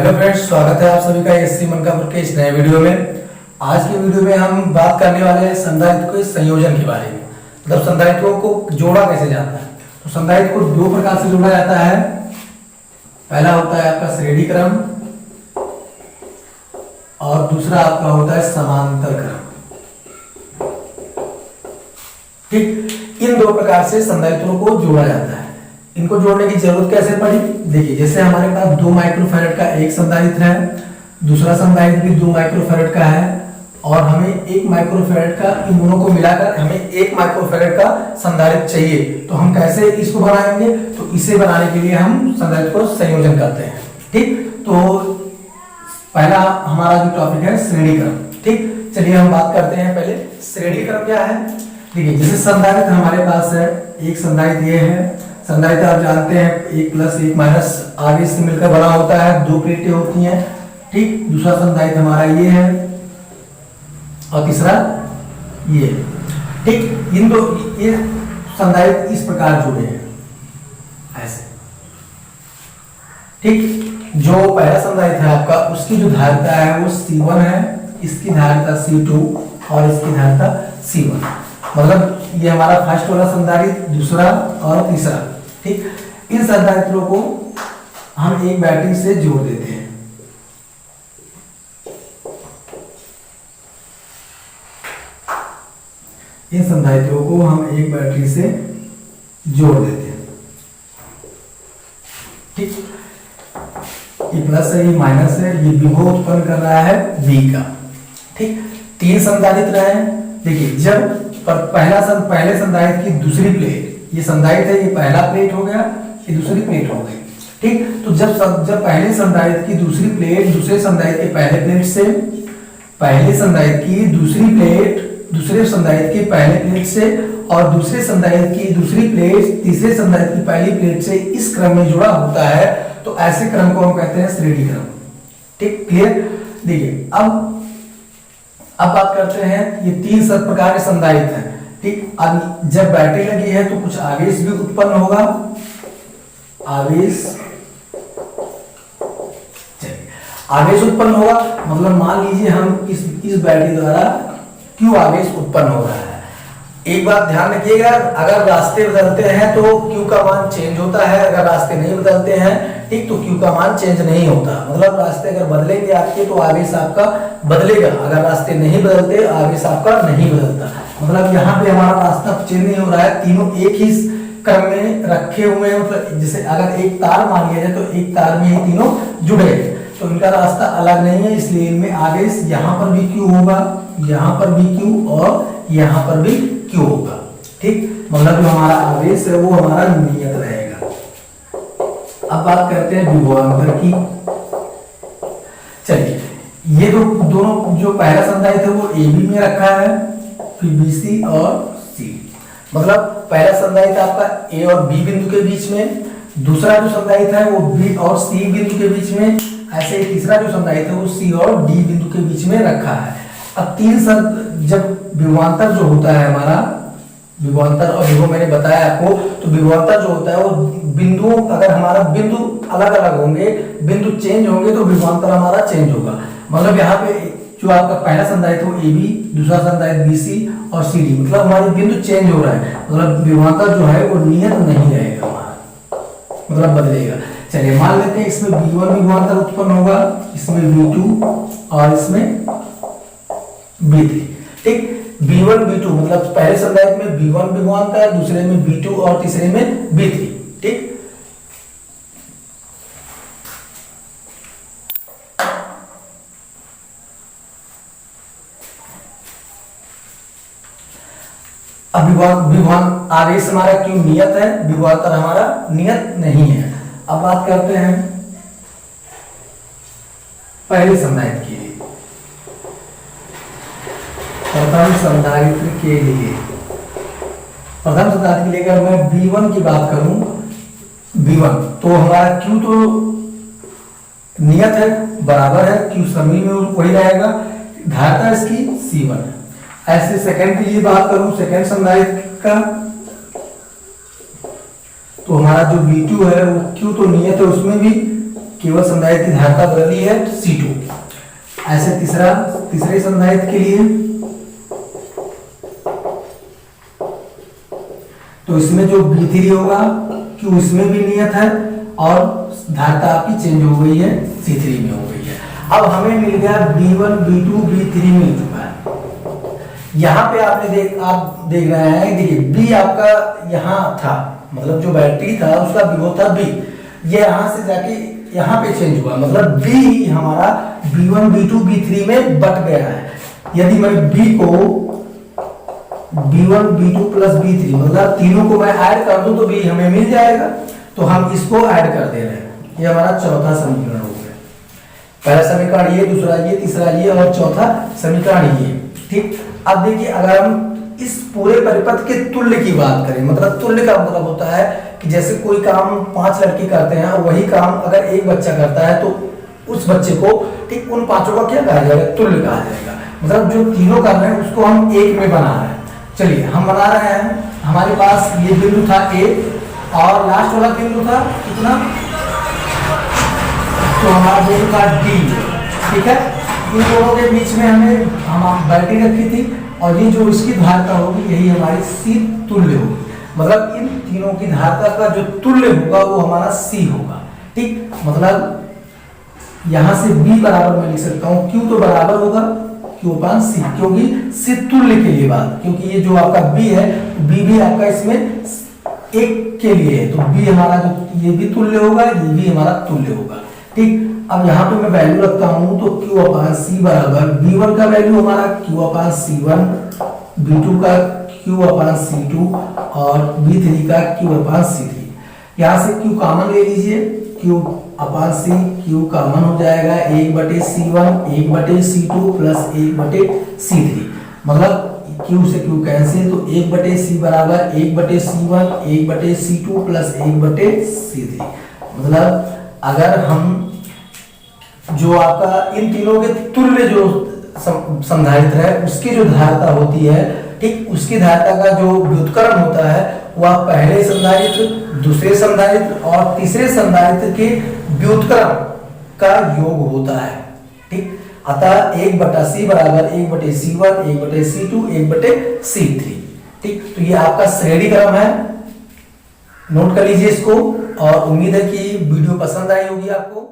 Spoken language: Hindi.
हेलो फ्रेंड्स, स्वागत है आप सभी का एससी मनकापुर के इस नए वीडियो में। आज की वीडियो में हम बात करने वाले हैं संधारित्र के संयोजन के बारे में। मतलब संधारित्रों को जोड़ा कैसे जाता है। तो संधारित्र को दो प्रकार से जोड़ा जाता है। पहला होता है आपका श्रेणी क्रम और दूसरा आपका होता है समांतर क्रम। ठीक, इन दो प्रकार से संधारित्रों को जोड़ा जाता है। इनको जोड़ने की जरूरत कैसे पड़ी, देखिए जैसे हमारे पास 2 माइक्रोफैरड का एक संधारित्र है, दूसरा संधारित्र भी 2 माइक्रोफैरड का है और हमें 1 माइक्रोफैरड का, इन दोनों को मिलाकर हमें 1 माइक्रोफैरड का संधारित्र चाहिए। तो हम कैसे इसको बनाएंगे, तो इसे बनाने के लिए हम संधारित्र को संयोजन करते हैं। ठीक, तो पहला हमारा जो टॉपिक है श्रेणी क्रम। ठीक, चलिए हम बात करते हैं पहले श्रेणी क्रम क्या है। देखिए जैसे संधारित्र हमारे पास है, एक संधारित्र ये है। संधारित्र आप जानते हैं 1 प्लस 1 माइनस आगे से मिलकर बना होता है, 2 प्लेटें होती हैं। ठीक, दूसरा संधारित्र हमारा ये है और तीसरा ये। ठीक, इन दो ये संधारित्र इस प्रकार जुड़े हैं ऐसे। ठीक, जो पहला संधारित्र है आपका, उसकी जो धारिता है वो C1 है, इसकी धारिता C2 और इसकी धारिता C1। मतलब ये हमारा फर्स्ट वाला संधारित्र, दूसरा और तीसरा। ठीक, इन संधारित्रों को हम एक बैटरी से जोड़ देते हैं। इन संधारित्रों को हम एक बैटरी से जोड़ देते हैं। ठीक, ये प्लस है, ये माइनस है, ये विभव उत्पन्न कर रहा है V का। ठीक, 3 संधारित्र हैं। देखिए जब पहले संधारित्र की दूसरी प्लेट, ये संधारित्र है, ये पहला प्लेट हो गया, ये दूसरी प्लेट हो गई। ठीक, तो जब पहले संधारित्र की दूसरी प्लेट दूसरे संधारित्र के पहले प्लेट से, पहले संधारित्र की दूसरी प्लेट दूसरे संधारित्र के पहले प्लेट से और दूसरे संधारित्र की दूसरी प्लेट तीसरे संधारित्र की पहली प्लेट से इस क्रम में जुड़ा होता है, तो ऐसे क्रम को हम कहते हैं श्रेणी क्रम। ठीक, क्लियर। देखिए अब बात करते हैं, ये 3 सब प्रकार के संधारित्र हैं। ठीक, अब जब बैटरी लगी है तो कुछ आवेश भी उत्पन्न होगा। आवेश उत्पन्न होगा, मतलब मान लीजिए हम इस बैटरी द्वारा Q आवेश उत्पन्न हो रहा है। एक बात ध्यान रखिएगा, अगर रास्ते बदलते हैं तो Q का मान चेंज होता है, अगर रास्ते नहीं बदलते हैं ठीक तो Q का मान चेंज नहीं होता। मतलब रास्ते अगर बदलेंगे आपके तो आवेश आपका बदलेगा, अगर रास्ते नहीं बदलते आवेश आपका नहीं बदलता। मतलब यहाँ पे हमारा रास्ता चेंज नहीं हो रहा है, तीनों एक ही क्रम में रखे हुए हैं। मतलब जैसे अगर एक तार मान लिया जाए तो एक तार में ही तीनों जुड़े हैं, तो इनका रास्ता अलग नहीं है, इसलिए इनमें आवेश यहाँ पर भी Q होगा, यहाँ पर भी Q और यहाँ पर भी Q होगा। ठीक, मतलब जो हमारा आवेश है वो हमारा नियत रहेगा। अब बात करते हैं विभवांतर की। चलिए ये दोनों जो पहला संधारित्र है वो AB में रखा है, फिर BC और C। मतलब पहला संधारित्र आपका A और B बिंदु के बीच में, दूसरा जो संधारित्र है वो B और C बिंदु के बीच में, ऐसे ही तीसरा जो संधारित्र है वो C और D बिंदु के बीच में रखा है। अब 3 जब विभवांतर जो होता है हमारा, विभवांतर और विभव मैंने बताया आपको, तो विभवांतर जो होता है वो बिंदु, अगर हमारा बिंदु अलग अलग होंगे, बिंदु चेंज होंगे तो विभवांतर हमारा चेंज होगा। मतलब यहाँ पे जो आपका पहला संधारित्र वो AB, दूसरा संधारित्र BC और CD, मतलब हमारे बिंदु चेंज हो रहा है, मतलब विभवांतर जो है वो नियत नहीं रहेगा हमारा, मतलब बदलेगा। चलिए मान लेते हैं इसमें B1 विभवांतर उत्पन्न होगा, इसमें B2 और इसमें B3। ठीक, B1 B2 मतलब पहले संधारित्र में B1 विभवांतर, दूसरे में B2 और तीसरे में B3। ठीक, अब विभवान आवेश हमारा Q नियत है, विभवांतर हमारा नियत नहीं है। अब बात करते हैं पहले संधारित्र के लिए। प्रथम संधारित्र के लिए अगर मैं B1 की बात करूं, B1 तो हमारा Q तो नियत है, बराबर है, Q समीप में वही रहेगा, धारिता इसकी C1 है। ऐसे सेकंड के लिए बात करूं, सेकंड संधारित्र का, तो हमारा जो V2 है वो Q तो नियत है, उसमें भी केवल संधारित्र की धारिता बदली है C2। ऐसे तीसरे संधारित्र के लिए तो इसमें जो B3 होगा Q इसमें भी नियत है और धारिता आपकी चेंज हो गई है, C3 में हो गई है। अब हमें मिल गया B1 B2 B3 मिल चुका है। यहाँ पे आप देख रहे हैं, देखिए B आपका यहाँ था, मतलब जो बैटरी था उसका विभव था B, ये यहाँ से जाके यहाँ पे चेंज हुआ, मतलब B हमारा B1 B2 B3 में बट गया है। यदि मैं B को B1 B2 प्लस B3 मतलब तीनों को मैं ऐड कर दूं तो B हमें मिल जाएगा, तो हम इसको ऐड कर दे रहे हैं। ये हमारा चौथा समीकरण हो गया। पहला समीकरण ये, दूसरा ये, तीसरा ये और चौथा समीकरण ये। ठीक, अब देखिए अगर हम इस पूरे परिपथ के तुल्य की बात करें, मतलब तुल्य का मतलब होता है कि जैसे कोई काम 5 लड़के करते हैं और वही काम अगर एक बच्चा करता है तो उस बच्चे को ठीक उन 5 का क्या कहा जाएगा, तुल्य कहा जाएगा। मतलब जो तीनों कर रहे हैं उसको हम एक में बना रहे हैं। चलिए हम बना रहे हैं, हमारे पास ये बिंदु था A और लास्ट वाला बिंदु था कितना, तो हमारा बिंदु था D। ठीक है, इन दोनों के बीच में हम बैटरी रखी थी और ये जो इसकी धारिता होगी यही हमारी C तुल्य होगी। मतलब इन तीनों की धारिता का जो तुल्य होगा वो हमारा C होगा। ठीक, मतलब यहां से B बराबर मैं लिख सकता हूं Q तो बराबर होगा Q/C, क्योंकि C तुल्य के लिए बात, क्योंकि ये जो आपका B है B भी आपका इसमें एक के लिए है, तो B हमारा जो ये भी तुल्य होगा, ये भी हमारा तुल्य होगा। ठीक, अब यहाँ पे मैं वैल्यू रखता हूँ तो Q/C बराबर B1 का वैल्यू हमारा Q/C1, B2 का Q/C2 और B3 का Q/C3। यहाँ से Q कॉमन ले लीजिए, Q/C Q कॉमन हो जाएगा 1/C1 1/C2 प्लस 1/C3, मतलब Q से Q कैंसिल, तो 1/C बराबर 1/C1 1/C2 प्लस 1/C3। मतलब अगर हम जो आपका इन तीनों के तुल्य जो संधारित्र है उसकी जो धारिता होती है, ठीक उसकी धारिता का जो व्युत्क्रम होता है वह पहले संधारित्र, दूसरे संधारित्र और तीसरे संधारित्र के व्युत्क्रम का योग होता है। ठीक, अतः 1/C बराबर 1/C1 1/C2 1/C3। ठीक, तो ये आपका श्रेणी क्रम है, नोट कर लीजिए इसको, और उम्मीद है कि वीडियो पसंद आई होगी आपको।